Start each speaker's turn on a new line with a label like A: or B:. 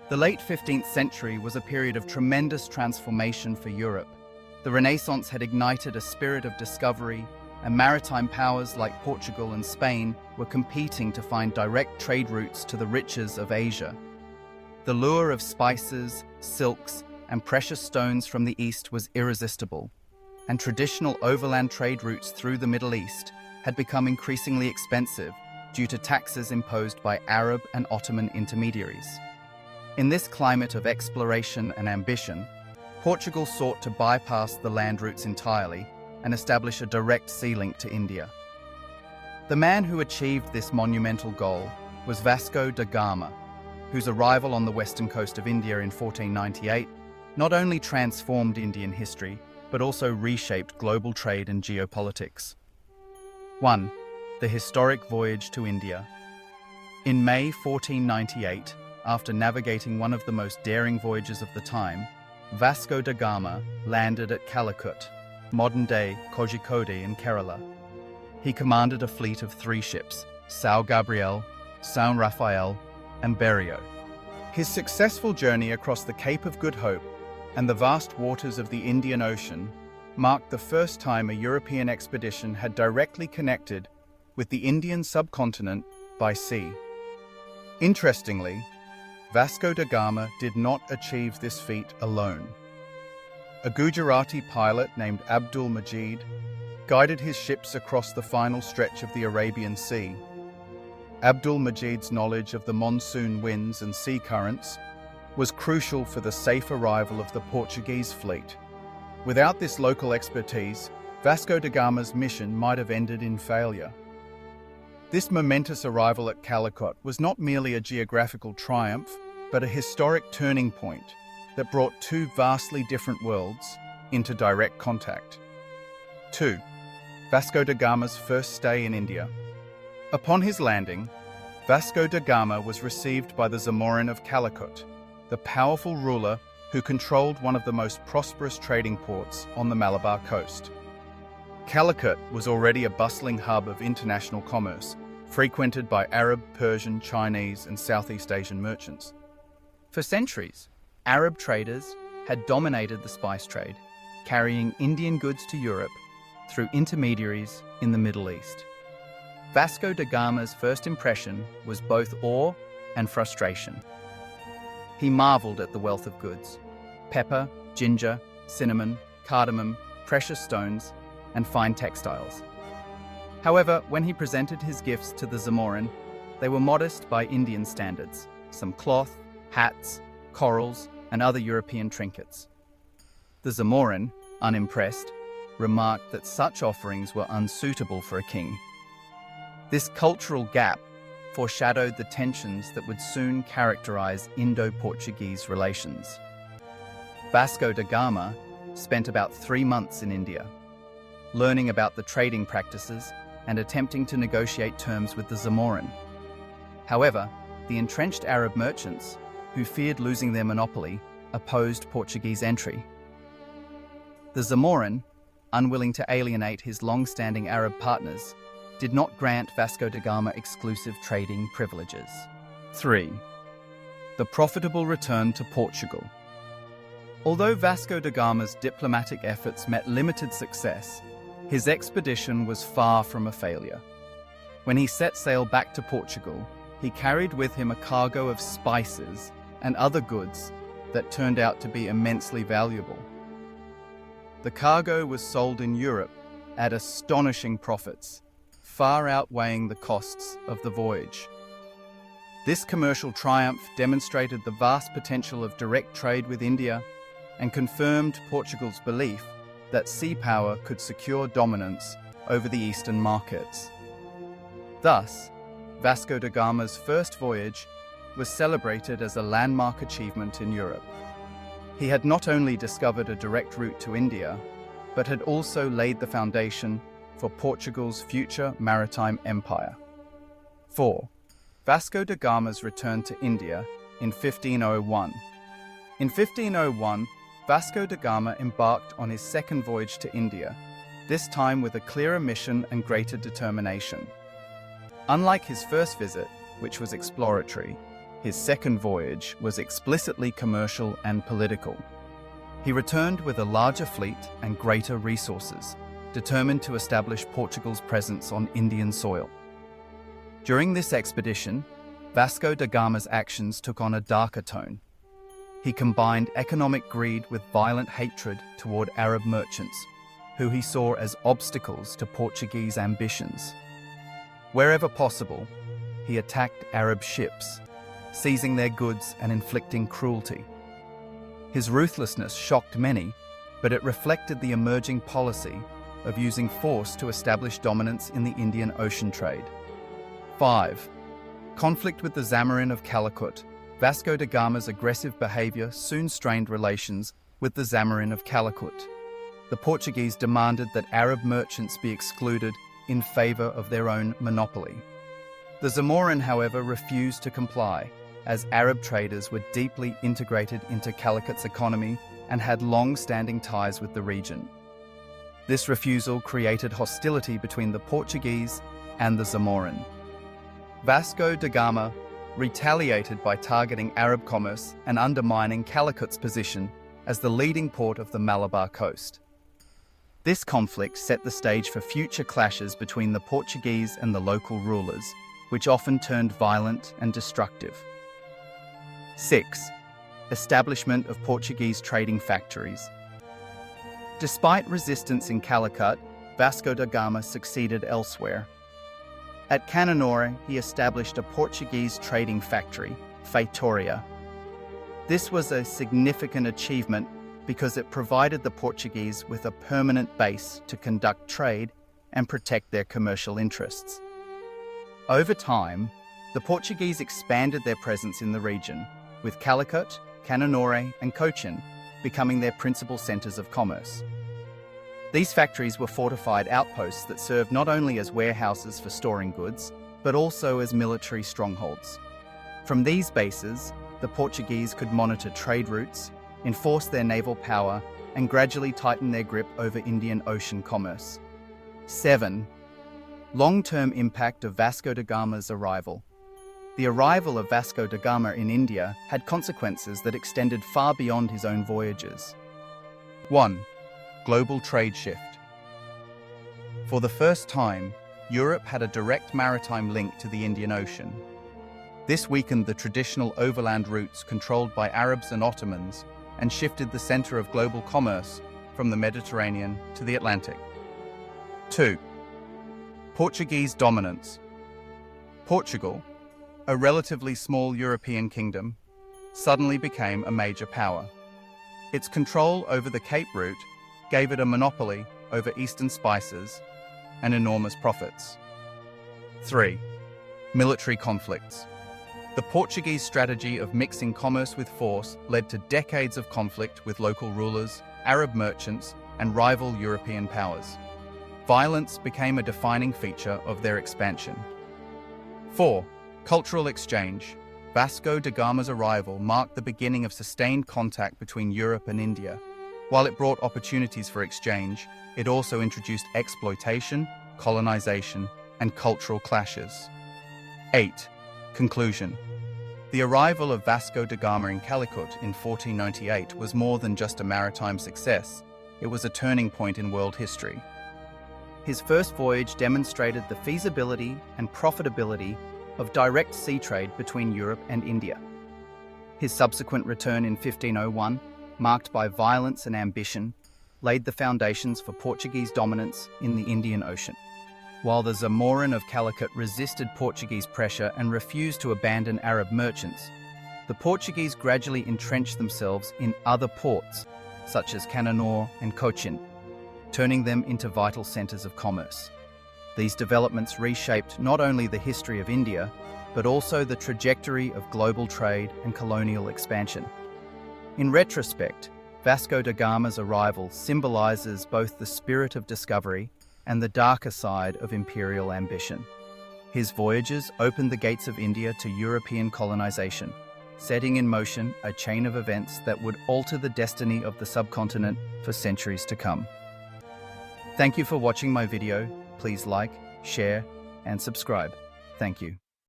A: The late 15th century was a period of tremendous transformation for Europe. The Renaissance had ignited a spirit of discovery, and maritime powers like Portugal and Spain were competing to find direct trade routes to the riches of Asia. The lure of spices, silks, and precious stones from the East was irresistible, and traditional overland trade routes through the Middle East had become increasingly expensive due to taxes imposed by Arab and Ottoman intermediaries. In this climate of exploration and ambition, Portugal sought to bypass the land routes entirely and establish a direct sea link to India. The man who achieved this monumental goal was Vasco da Gama, whose arrival on the western coast of India in 1498 not only transformed Indian history, but also reshaped global trade and geopolitics. 1. The historic voyage to India. In May 1498, after navigating one of the most daring voyages of the time, Vasco da Gama landed at Calicut, modern-day Kozhikode in Kerala. He commanded a fleet of 3 ships, São Gabriel, São Rafael, and Berrio. His successful journey across the Cape of Good Hope and the vast waters of the Indian Ocean marked the first time a European expedition had directly connected with the Indian subcontinent by sea. Interestingly, Vasco da Gama did not achieve this feat alone. A Gujarati pilot named Abdul Majid guided his ships across the final stretch of the Arabian Sea. Abdul Majid's knowledge of the monsoon winds and sea currents was crucial for the safe arrival of the Portuguese fleet. Without this local expertise, Vasco da Gama's mission might have ended in failure. This momentous arrival at Calicut was not merely a geographical triumph, but a historic turning point that brought 2 vastly different worlds into direct contact. 2. Vasco da Gama's first stay in India. Upon his landing, Vasco da Gama was received by the Zamorin of Calicut, the powerful ruler who controlled one of the most prosperous trading ports on the Malabar coast. Calicut was already a bustling hub of international commerce, frequented by Arab, Persian, Chinese, and Southeast Asian merchants. For centuries, Arab traders had dominated the spice trade, carrying Indian goods to Europe through intermediaries in the Middle East. Vasco da Gama's first impression was both awe and frustration. He marveled at the wealth of goods: pepper, ginger, cinnamon, cardamom, precious stones, and fine textiles. However, when he presented his gifts to the Zamorin, they were modest by Indian standards: some cloth, hats, corals, and other European trinkets. The Zamorin, unimpressed, remarked that such offerings were unsuitable for a king. This cultural gap foreshadowed the tensions that would soon characterize Indo-Portuguese relations. Vasco da Gama spent about 3 months in India, learning about the trading practices and attempting to negotiate terms with the Zamorin. However, the entrenched Arab merchants, who feared losing their monopoly, opposed Portuguese entry. The Zamorin, unwilling to alienate his long-standing Arab partners, did not grant Vasco da Gama exclusive trading privileges. 3. The profitable return to Portugal. Although Vasco da Gama's diplomatic efforts met limited success, his expedition was far from a failure. When he set sail back to Portugal, he carried with him a cargo of spices and other goods that turned out to be immensely valuable. The cargo was sold in Europe at astonishing profits, far outweighing the costs of the voyage. This commercial triumph demonstrated the vast potential of direct trade with India and confirmed Portugal's belief that sea power could secure dominance over the eastern markets. Thus, Vasco da Gama's first voyage was celebrated as a landmark achievement in Europe. He had not only discovered a direct route to India, but had also laid the foundation for Portugal's future maritime empire. 4. Vasco da Gama's return to India in 1501. In 1501, Vasco da Gama embarked on his second voyage to India, this time with a clearer mission and greater determination. Unlike his first visit, which was exploratory, His second voyage was explicitly commercial and political. He returned with a larger fleet and greater resources, determined to establish Portugal's presence on Indian soil. During this expedition, Vasco da Gama's actions took on a darker tone. He combined economic greed with violent hatred toward Arab merchants, who he saw as obstacles to Portuguese ambitions. Wherever possible, he attacked Arab ships, seizing their goods and inflicting cruelty. His ruthlessness shocked many, but it reflected the emerging policy of using force to establish dominance in the Indian Ocean trade. 5. Conflict with the Zamorin of Calicut. Vasco da Gama's aggressive behavior soon strained relations with the Zamorin of Calicut. The Portuguese demanded that Arab merchants be excluded in favor of their own monopoly. The Zamorin, however, refused to comply, as Arab traders were deeply integrated into Calicut's economy and had long-standing ties with the region. This refusal created hostility between the Portuguese and the Zamorin. Vasco da Gama retaliated by targeting Arab commerce and undermining Calicut's position as the leading port of the Malabar coast. This conflict set the stage for future clashes between the Portuguese and the local rulers, which often turned violent and destructive. 6. Establishment of Portuguese trading factories. Despite resistance in Calicut, Vasco da Gama succeeded elsewhere. At Cananore, he established a Portuguese trading factory, Feitoria. This was a significant achievement because it provided the Portuguese with a permanent base to conduct trade and protect their commercial interests. Over time, the Portuguese expanded their presence in the region, with Calicut, Cananore, and Cochin becoming their principal centres of commerce. These factories were fortified outposts that served not only as warehouses for storing goods, but also as military strongholds. From these bases, the Portuguese could monitor trade routes, enforce their naval power, and gradually tighten their grip over Indian Ocean commerce. 7. Long-term impact of Vasco da Gama's arrival. The arrival of Vasco da Gama in India had consequences that extended far beyond his own voyages. 1. Global trade shift. For the first time, Europe had a direct maritime link to the Indian Ocean. This weakened the traditional overland routes controlled by Arabs and Ottomans and shifted the center of global commerce from the Mediterranean to the Atlantic. 2. Portuguese dominance. Portugal, a relatively small European kingdom, suddenly became a major power. Its control over the Cape route gave it a monopoly over eastern spices and enormous profits. 3. Military conflicts. The Portuguese strategy of mixing commerce with force led to decades of conflict with local rulers, Arab merchants, and rival European powers. Violence became a defining feature of their expansion. 4. Cultural exchange. Vasco da Gama's arrival marked the beginning of sustained contact between Europe and India. While it brought opportunities for exchange, it also introduced exploitation, colonization, and cultural clashes. 8. Conclusion. The arrival of Vasco da Gama in Calicut in 1498 was more than just a maritime success. It was a turning point in world history. His first voyage demonstrated the feasibility and profitability of direct sea trade between Europe and India. His subsequent return in 1501, marked by violence and ambition, laid the foundations for Portuguese dominance in the Indian Ocean. While the Zamorin of Calicut resisted Portuguese pressure and refused to abandon Arab merchants, the Portuguese gradually entrenched themselves in other ports, such as Cananore and Cochin, turning them into vital centres of commerce. These developments reshaped not only the history of India, but also the trajectory of global trade and colonial expansion. In retrospect, Vasco da Gama's arrival symbolizes both the spirit of discovery and the darker side of imperial ambition. His voyages opened the gates of India to European colonization, setting in motion a chain of events that would alter the destiny of the subcontinent for centuries to come. Thank you for watching my video. Please like, share, and subscribe. Thank you.